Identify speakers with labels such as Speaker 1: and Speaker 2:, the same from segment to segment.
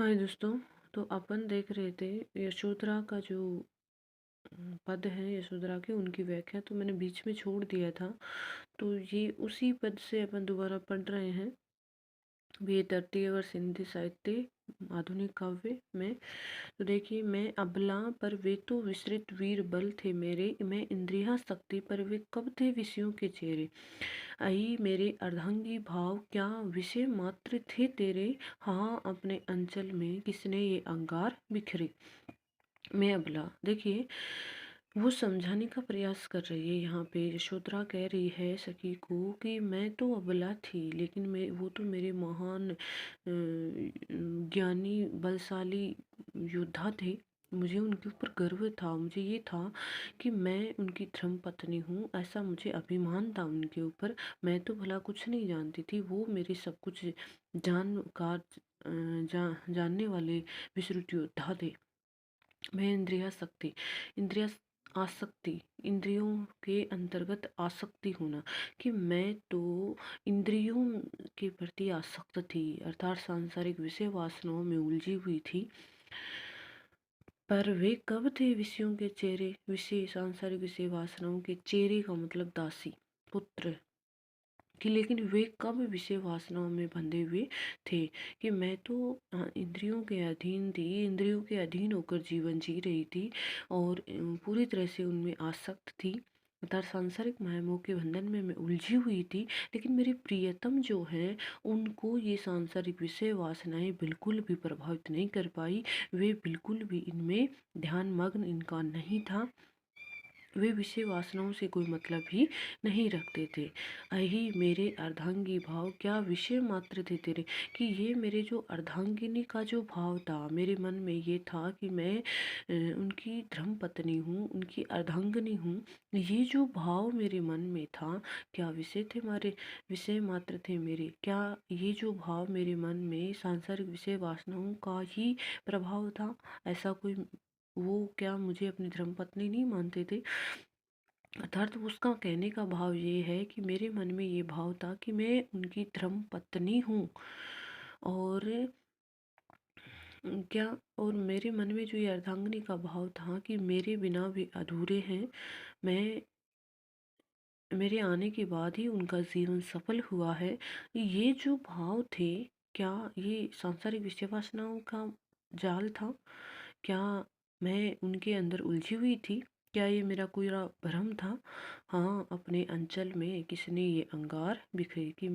Speaker 1: हाय दोस्तों। तो अपन देख रहे थे यशोधरा का जो पद है, यशोधरा के उनकी व्याख्या तो मैंने बीच में छोड़ दिया था। तो ये उसी पद से अपन दोबारा पढ़ रहे हैं। ये तृतीय वर्ष हिंदी साहित्य आधुनिक काव्य में। तो देखिए, मैं अबला पर वे तो विस्तृत वीर बल थे मेरे, मैं इंद्रिया शक्ति पर वे कब थे विषयों के चेहरे। आई मेरे अर्धांगी भाव क्या विषय मात्र थे तेरे, हाँ अपने अंचल में किसने ये अंगार बिखरे। मैं अबला, देखिए वो समझाने का प्रयास कर रही है। यहाँ पे यशोधरा कह रही है सखी को कि मैं तो अबला थी, लेकिन मैं वो तो मेरे महान ज्ञानी बलशाली योद्धा थे। मुझे उनके ऊपर गर्व था, मुझे ये था कि मैं उनकी धर्म पत्नी हूँ, ऐसा मुझे अभिमान था उनके ऊपर। मैं तो भला कुछ नहीं जानती थी, वो मेरे सब कुछ जानकार जानने वाले विश्रुत योद्धा थे। मैं इंद्रिया आसक्ति, इंद्रियों के अंतर्गत आसक्ति होना, कि मैं तो इंद्रियों के प्रति आसक्त थी, अर्थात सांसारिक विषय वासनाओं में उलझी हुई थी। पर वे कब थे विषयों के चेहरे, विषय सांसारिक विषय वासनाओं के चेहरे का मतलब दासी पुत्र, कि लेकिन वे कब विषय वासनाओं में बंधे हुए थे। कि मैं तो इंद्रियों के अधीन थी, इंद्रियों के अधीन होकर जीवन जी रही थी और पूरी तरह से उनमें आसक्त थी, अर्थात सांसारिक मायामोह के बंधन में मैं उलझी हुई थी। लेकिन मेरे प्रियतम जो हैं, उनको ये सांसारिक विषय वासनाएं बिल्कुल भी प्रभावित नहीं कर पाई। वे बिल्कुल भी इनमें ध्यान मग्न इनका नहीं था, वे विषय वासनाओं से कोई मतलब ही नहीं रखते थे। अहि मेरे अर्धांगी भाव क्या विषय मात्र थे तेरे, कि ये मेरे जो अर्धांगिनी का जो भाव था, मेरे मन में ये था कि मैं उनकी धर्म पत्नी हूँ, उनकी अर्धांगिनी हूँ। ये जो भाव मेरे मन में था, क्या विषय मात्र थे मेरे, क्या ये जो भाव मेरे मन में सांसारिक विषय वासनाओं का ही प्रभाव था। ऐसा कोई, वो क्या मुझे अपनी धर्मपत्नी नहीं मानते थे। अर्थात उसका कहने का भाव ये है कि मेरे मन में ये भाव था कि मैं उनकी धर्म पत्नी हूँ, और क्या, और मेरे मन में जो ये अर्धांगिनी का भाव था कि मेरे बिना भी अधूरे हैं, मैं मेरे आने के बाद ही उनका जीवन सफल हुआ है। ये जो भाव थे, क्या ये सांसारिक विषय वासनाओं का जाल था, क्या मैं उनके अंदर उलझी हुई थी, क्या ये मेरा कोई भ्रम था। हाँ अपने अंचल में किसने ये अंगार बिखरे, कि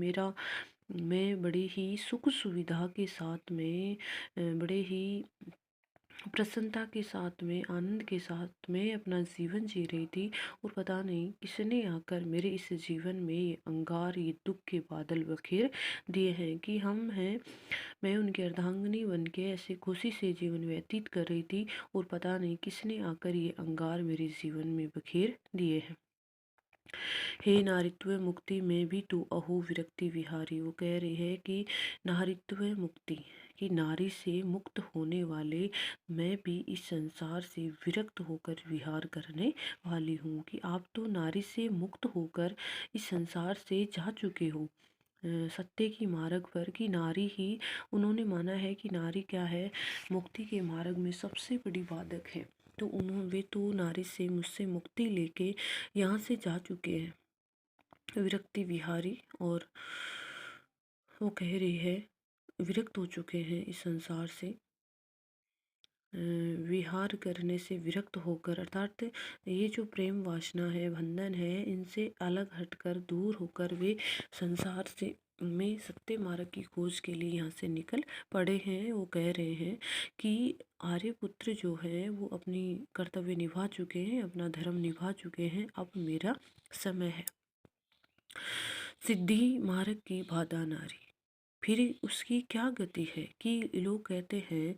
Speaker 1: मैं बड़ी ही सुख सुविधा के साथ में बड़े ही प्रसन्नता के साथ में, आनंद के साथ में अपना जीवन जी रही थी, और पता नहीं किसने आकर मेरे इस जीवन में ये अंगार, ये दुख के बादल बखेर दिए हैं। कि मैं उनकी अर्धांगिनी बन के ऐसे खुशी से जीवन व्यतीत कर रही थी, और पता नहीं किसने आकर ये अंगार मेरे जीवन में बखेर दिए हैं। हे नारित्व मुक्ति में भी तू अहो विरक्ति विहारी। वो कह रही है कि नारित्व मुक्ति, कि नारी से मुक्त होने वाले मैं भी इस संसार से विरक्त होकर विहार करने वाली हूँ। कि आप तो नारी से मुक्त होकर इस संसार से जा चुके हो सत्य की मार्ग पर, कि नारी ही, उन्होंने माना है कि नारी क्या है, मुक्ति के मार्ग में सबसे बड़ी बाधक है। तो वे तो नारी से, मुझसे मुक्ति लेके यहाँ से जा चुके हैं, विरक्ति विहारी। और वो कह रही है विरक्त हो चुके हैं इस संसार से, विहार करने से विरक्त होकर, अर्थात ये जो प्रेम वासना है, बंधन है, इनसे अलग हटकर, दूर होकर वे संसार से में सत्य मार्ग की खोज के लिए यहाँ से निकल पड़े हैं। वो कह रहे हैं कि आर्यपुत्र जो है वो अपनी कर्तव्य निभा चुके हैं, अपना धर्म निभा चुके हैं, अब मेरा समय है। सिद्धि मार्ग की बाधा नारी, फिर उसकी क्या गति है। कि लोग कहते हैं,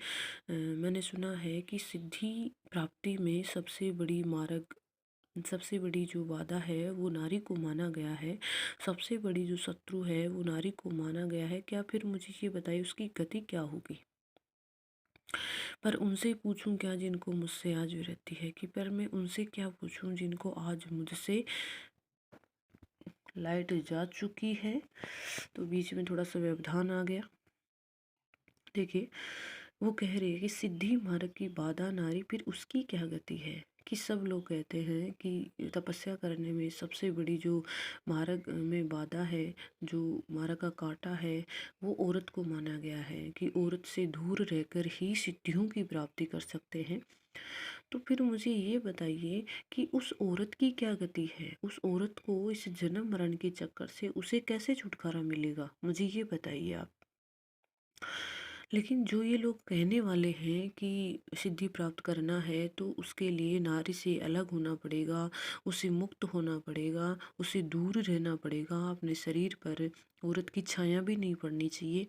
Speaker 1: मैंने सुना है कि सिद्धि प्राप्ति में सबसे बड़ी जो बाधा है वो नारी को माना गया है, सबसे बड़ी जो शत्रु है वो नारी को माना गया है। क्या, फिर मुझे ये बताइए उसकी गति क्या होगी। पर उनसे पूछूं क्या जिनको मुझसे आज विरक्ति है, कि पर मैं उनसे क्या पूछूं जिनको आज मुझसे, लाइट जा चुकी है तो बीच में थोड़ा सा व्यवधान आ गया। देखिए, वो कह रही है कि सिद्धि मार्ग की बाधा नारी फिर उसकी क्या गति है। कि सब लोग कहते हैं कि तपस्या करने में सबसे बड़ी जो मार्ग में बाधा है, जो मार्ग का कांटा है, वो औरत को माना गया है कि औरत से दूर रहकर ही सिद्धियों की प्राप्ति कर सकते हैं। तो फिर मुझे ये बताइए कि उस औरत की क्या गति है? उस औरत को इस जन्म मरण के चक्कर से उसे कैसे छुटकारा मिलेगा? मुझे ये बताइए आप। लेकिन जो ये लोग कहने वाले हैं कि सिद्धि प्राप्त करना है तो उसके लिए नारी से अलग होना पड़ेगा, उसे मुक्त होना पड़ेगा, उसे दूर रहना पड़ेगा, अपने शरीर पर औरत की छाया भी नहीं पड़नी चाहिए।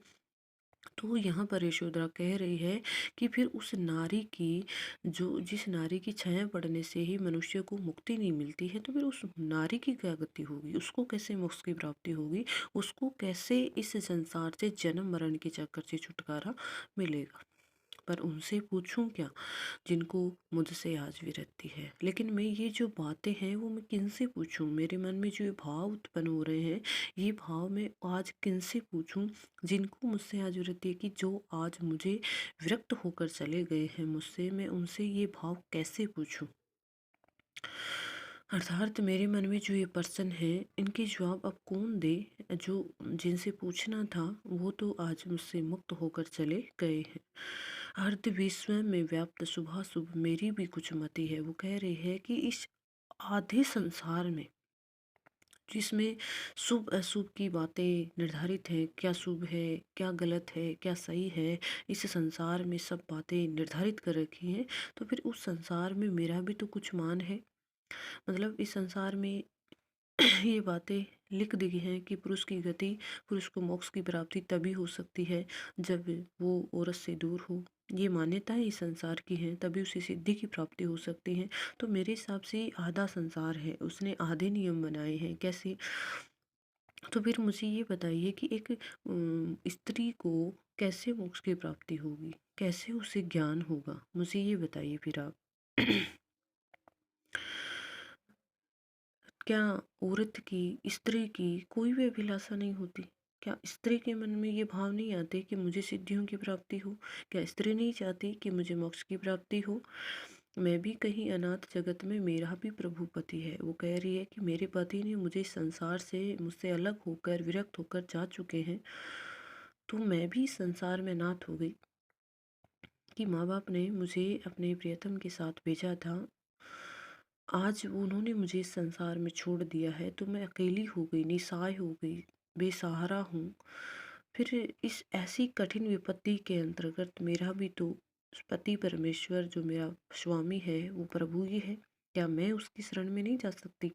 Speaker 1: तो यहाँ पर यशोधरा कह रही है कि फिर उस नारी की, जो जिस नारी की छाया पड़ने से ही मनुष्य को मुक्ति नहीं मिलती है, तो फिर उस नारी की क्या गति होगी? उसको कैसे मोक्ष की प्राप्ति होगी? उसको कैसे इस संसार से जन्म मरण के चक्कर से छुटकारा मिलेगा? पर उनसे पूछूं क्या जिनको मुझसे आज विरक्ति है। लेकिन मैं ये जो बातें हैं वो मैं किनसे पूछूं? मेरे मन में जो ये भाव उत्पन्न हो रहे हैं, ये भाव मैं आज किनसे पूछूं जिनको मुझसे आज विरक्ति है, कि जो आज मुझे विरक्त होकर चले गए हैं मुझसे, मैं उनसे ये भाव कैसे पूछूं? अर्थात मेरे मन में जो ये प्रश्न है, इनके जवाब अब कौन दे? जो जिनसे पूछना था वो तो आज मुझसे मुक्त होकर चले गए हैं। अर्ध विश्व में व्याप्त शुभाशुभ मेरी भी कुछ मति है। वो कह रही है कि इस आधे संसार में, जिसमें शुभ अशुभ की बातें निर्धारित हैं, क्या शुभ है, क्या गलत है, क्या सही है, इस संसार में सब बातें निर्धारित कर रखी हैं। तो फिर उस संसार में मेरा भी तो कुछ मान है। मतलब इस संसार में ये बातें लिख दी गई हैं कि पुरुष की गति, पुरुष को मोक्ष की प्राप्ति तभी हो सकती है जब वो औरत से दूर हो। ये मान्यताएं इस संसार की हैं, तभी उसे सिद्धि की प्राप्ति हो सकती है। तो मेरे हिसाब से ये आधा संसार है, उसने आधे नियम बनाए हैं। कैसे? तो फिर मुझे ये बताइए कि एक स्त्री को कैसे मोक्ष की प्राप्ति होगी, कैसे उसे ज्ञान होगा? मुझे ये बताइए फिर आप। क्या औरत की, स्त्री की कोई भी अभिलाषा नहीं होती? क्या स्त्री के मन में ये भाव नहीं आते कि मुझे सिद्धियों की प्राप्ति हो? क्या स्त्री नहीं चाहती कि मुझे मोक्ष की प्राप्ति हो? मैं भी कहीं अनाथ जगत में, मेरा भी प्रभु पति है। वो कह रही है कि मेरे पति ने मुझे संसार से, मुझसे अलग होकर, विरक्त होकर जा चुके हैं, तो मैं भी संसार में अनाथ हो गई। कि माँ बाप ने मुझे अपने प्रियतम के साथ भेजा था, आज उन्होंने मुझे इस संसार में छोड़ दिया है, तो मैं अकेली हो गई, निसहाय हो गई, बेसहारा हूँ। फिर इस ऐसी कठिन विपत्ति के अंतर्गत मेरा भी तो पति परमेश्वर, जो मेरा स्वामी है, वो प्रभु ही है। क्या मैं उसकी शरण में नहीं जा सकती?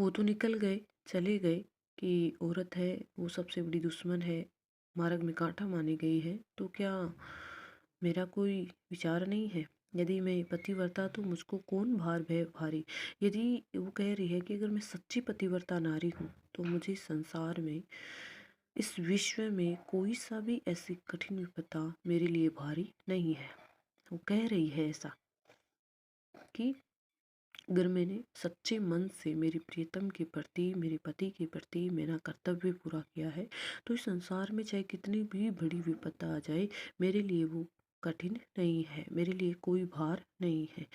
Speaker 1: वो तो निकल गए, चले गए कि औरत है वो सबसे बड़ी दुश्मन है, मार्ग में कांटा मानी गई है। तो क्या मेरा कोई विचार नहीं है? यदि मैं पतिव्रता तो मुझको कौन भय भारी? यदि वो कह रही है कि अगर मैं सच्ची पतिव्रता नारी हूँ तो मुझे संसार में, इस विश्व में कोई सा भी ऐसी कठिन विपदा मेरे लिए भारी नहीं है। वो कह रही है ऐसा कि अगर मैंने सच्चे मन से मेरे प्रियतम के प्रति, मेरे पति के प्रति मेरा कर्तव्य पूरा किया है, तो इस संसार में चाहे कितनी भी बड़ी विपदा आ जाए, मेरे लिए वो कठिन नहीं है, मेरे लिए कोई भार नहीं है।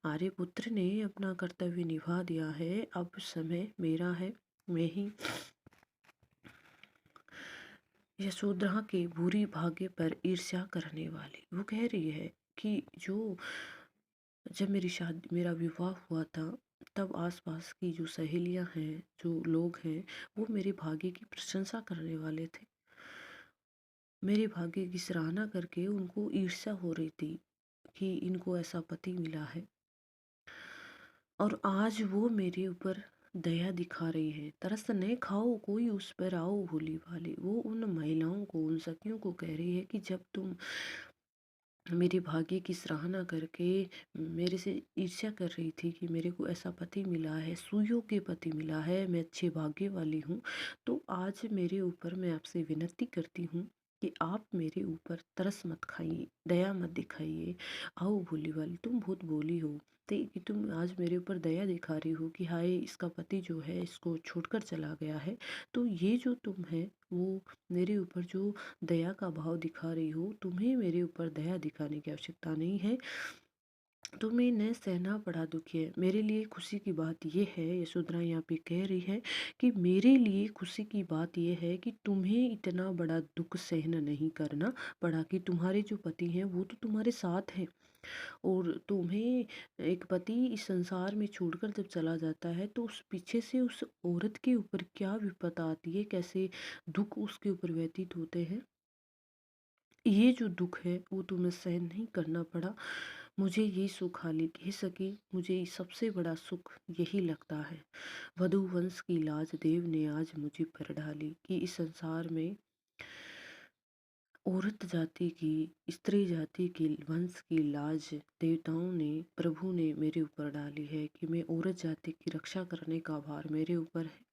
Speaker 1: आर्यपुत्र ने अपना कर्तव्य निभा दिया है, अब समय मेरा है। मैं ही यशोधरा के बुरी भाग्य पर ईर्ष्या करने वाली। वो कह रही है कि जो, जब मेरी शादी, मेरा विवाह हुआ था, तब आसपास की जो सहेलियां हैं, जो लोग हैं, वो मेरे भाग्य की प्रशंसा करने वाले थे। मेरे भाग्य की सराहना करके उनको ईर्ष्या हो रही थी कि इनको ऐसा पति मिला है। और आज वो मेरे ऊपर दया दिखा रही है। तरस न खाओ कोई उस पर आओ भोली भाली। वो उन महिलाओं को, उन सखियों को कह रही है कि जब तुम मेरे भाग्य की सराहना करके मेरे से ईर्ष्या कर रही थी कि मेरे को ऐसा पति मिला है, सुयोग्य पति मिला है, मैं अच्छे भाग्य वाली हूँ, तो आज मेरे ऊपर, मैं आपसे विनती करती हूँ कि आप मेरे ऊपर तरस मत खाइए, दया मत दिखाइए। आओ भोली वाली, तुम बहुत भोली हो, नाते कि तुम आज मेरे ऊपर दया दिखा रही हो कि हाय इसका पति जो है इसको छोड़कर चला गया है, तो ये जो तुम है वो मेरे ऊपर जो दया का भाव दिखा रही हो, तुम्हें मेरे ऊपर दया दिखाने की आवश्यकता नहीं है। तुम्हें न सहना पड़ा दुख है। मेरे लिए खुशी की बात ये है, यशोधरा यहाँ पे कह रही है कि मेरे लिए खुशी की बात ये है कि तुम्हें इतना बड़ा दुख सहन नहीं करना पड़ा, कि तुम्हारे जो पति हैं वो तो तुम्हारे साथ हैं, और तुम्हें एक पति इस संसार में छोड़कर जब चला जाता है तो उस पीछे से उस औरत के ऊपर क्या विपदा आती है, कैसे दुख उसके ऊपर व्यतीत होते हैं। ये जो दुख है वो तुम्हें सहन नहीं करना पड़ा। मुझे ये सुख हाली कह सके, मुझे सबसे बड़ा सुख यही लगता है। वधू वंश की लाज देव ने आज मुझे पर ढाली, कि इस संसार में औरत जाति की, स्त्री जाति की वंश की लाज देवताओं ने, प्रभु ने मेरे ऊपर डाली है, कि मैं औरत जाति की रक्षा करने का भार मेरे ऊपर है।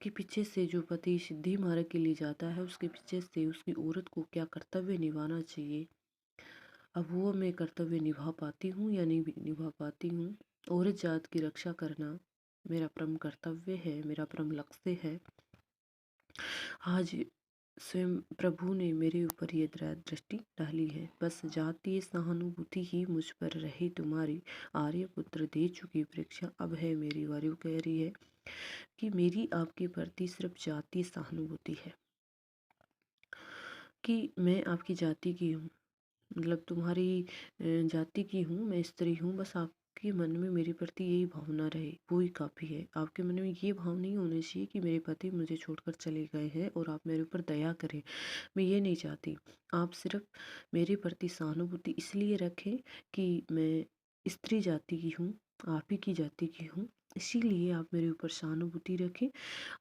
Speaker 1: कि पीछे से जो पति सिद्धि मार्ग के लिए जाता है उसके पीछे से उसकी औरत को क्या कर्तव्य निभाना चाहिए, अब वो मैं कर्तव्य निभा पाती हूँ या नहीं निभा पाती हूँ। औरत जात की रक्षा करना मेरा परम कर्तव्य है, मेरा परम लक्ष्य है। आज स्वयं प्रभु ने मेरे ऊपर ये दृष्टि डाली है। बस जातीय सहानुभूति ही मुझ पर रहे तुम्हारी, आर्यपुत्र दे चुकी परीक्षा अब है मेरी बारी। वो कह रही है कि मेरी आपके प्रति सिर्फ जातीय सहानुभूति है, कि मैं आपकी जाति की हूँ, मतलब तुम्हारी जाति की हूँ, मैं स्त्री हूँ, बस आपके मन में मेरे प्रति यही भावना रहे वो ही काफ़ी है। आपके मन में ये भाव नहीं होना चाहिए कि मेरे पति मुझे छोड़कर चले गए हैं और आप मेरे ऊपर दया करें, मैं ये नहीं चाहती। आप सिर्फ मेरे प्रति सहानुभूति इसलिए रखें कि मैं स्त्री जाति की हूँ, आप ही की जाति की हूँ, इसीलिए आप मेरे ऊपर सहानुभूति रखें।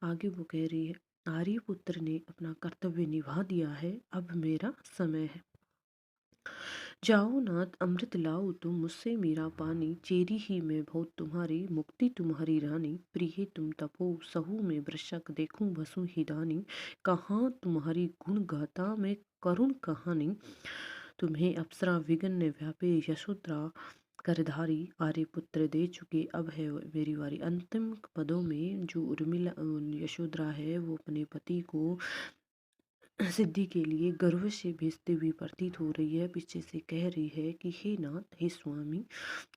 Speaker 1: आगे वो कह रही है, आर्यपुत्र ने अपना कर्तव्य निभा दिया है, अब मेरा समय है। जाओ नाथ अमृत लाओ तुम मुझसे मेरा पानी, चेरी ही मैं बहुत तुम्हारी, मुक्ति तुम्हारी रानी, प्रिय तुम तपो सहु में वृषक, देखूं बसु ही दानी, कहाँ तुम्हारी गुण गाता मैं करुण कहानी, तुम्हें अप्सरा विघ्न ने व्यापे यशोधरा करधारी, आर्यपुत्र दे चुके अब है मेरी बारी। अंतिम पदों में जो उर्मिला यशोधरा है वो अपने पति को सिद्धि के लिए गर्व से भेजते हुए प्रतीत हो रही है। पीछे से कह रही है कि हे नाथ, हे स्वामी,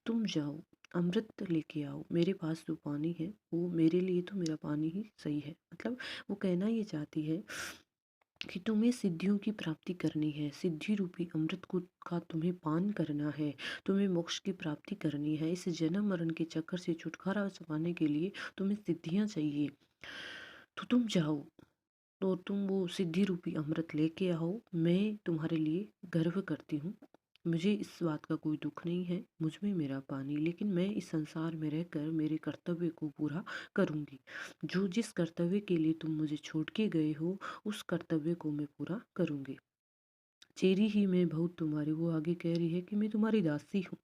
Speaker 1: तुम जाओ अमृत लेके आओ, मेरे पास जो पानी है वो मेरे लिए तो मेरा पानी ही सही है। मतलब वो कहना ये चाहती है कि तुम्हें सिद्धियों की प्राप्ति करनी है, सिद्धि रूपी अमृत को का तुम्हें पान करना है, तुम्हें मोक्ष की प्राप्ति करनी है। इस जन्म मरण के चक्कर से छुटकारा पाने के लिए तुम्हें सिद्धियां चाहिए, तो तुम जाओ, तो तुम वो सिद्धि रूपी अमृत लेके आओ। मैं तुम्हारे लिए गर्व करती हूँ, मुझे इस बात का कोई दुख नहीं है, मुझ में मेरा पानी, लेकिन मैं इस संसार में रहकर मेरे कर्तव्य को पूरा करूँगी। जो जिस कर्तव्य के लिए तुम मुझे छोड़ के गए हो उस कर्तव्य को मैं पूरा करूँगी। चेरी ही मैं बहुत तुम्हारी, वो आगे कह रही है कि मैं तुम्हारी दासी हूँ।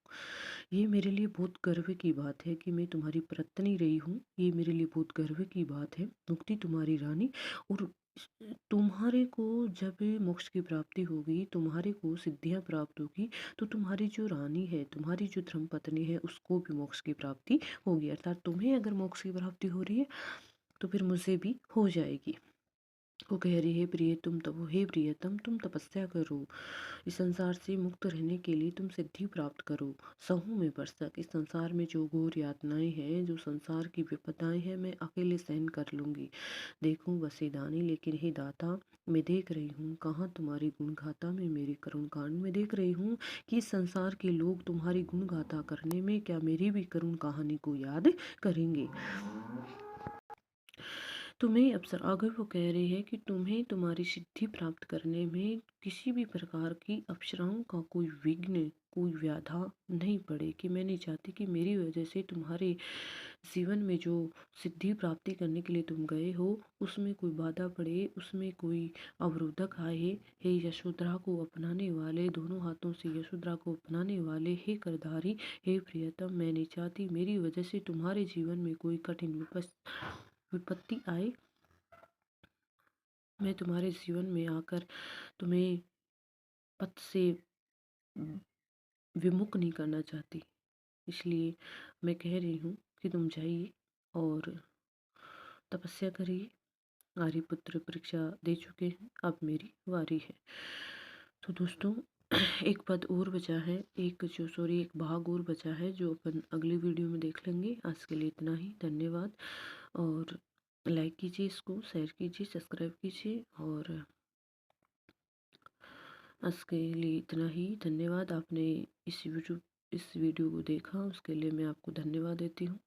Speaker 1: ये मेरे लिए बहुत गर्व की बात है कि मैं तुम्हारी पत्नी रही हूँ, ये मेरे लिए बहुत गर्व की बात है। मुक्ति तुम्हारी रानी, और तुम्हारे को जब मोक्ष की प्राप्ति होगी, तुम्हारे को सिद्धियां प्राप्त होगी, तो तुम्हारी जो रानी है, तुम्हारी जो धर्म पत्नी है, उसको भी मोक्ष की प्राप्ति होगी। अर्थात तुम्हें अगर मोक्ष की प्राप्ति हो रही है तो फिर मुझे भी हो जाएगी। वो कह रही है, प्रिय तुम तब हे प्रियतम तुम तपस्या करो, इस संसार से मुक्त रहने के लिए तुम सिद्धि प्राप्त करो। सहू में बरसक, इस संसार में जो घोर यातनाएं हैं, जो संसार की विपदाएं हैं, मैं अकेले सहन कर लूंगी। देखूं बसे दानी, लेकिन हे दाता, मैं देख रही हूँ कहाँ तुम्हारी गुण गाथा में मेरी करुण कहानी, मैं देख रही हूँ कि इस संसार के लोग तुम्हारी गुण गाथा करने में क्या मेरी भी करुण कहानी को याद करेंगे। तुम्हें अप्सर, अगर वो कह रही है कि तुम्हें तुम्हारी सिद्धि प्राप्त करने में किसी भी प्रकार की अप्सराओं का कोई विघ्न, कोई व्याधा नहीं पड़े, कि मैं नहीं चाहती कि मेरी वजह से तुम्हारे जीवन में जो सिद्धि प्राप्ति करने के लिए तुम गए हो उसमें कोई बाधा पड़े, उसमें कोई अवरोधक आए। हे यशोधरा को अपनाने वाले, दोनों हाथों से यशोधरा को अपनाने वाले, हे करधारी, हे प्रियतम, मैं नहीं चाहती मेरी वजह से तुम्हारे जीवन में कोई कठिन विपत्ति आए। मैं तुम्हारे जीवन में आकर तुम्हें पथ से विमुख नहीं करना चाहती। इसलिए मैं कह रही हूँ कि तुम जाइए और तपस्या करिए। आर्यपुत्र परीक्षा दे चुके हैं, अब मेरी बारी है। तो दोस्तों एक पद और बचा है, एक भाग और बचा है जो अपन अगली वीडियो में देख लेंगे। आज के लिए इतना ही, धन्यवाद। और लाइक कीजिए, इसको शेयर कीजिए, सब्सक्राइब कीजिए। और आज के लिए इतना ही, धन्यवाद। आपने इस वीडियो को देखा, उसके लिए मैं आपको धन्यवाद देती हूँ।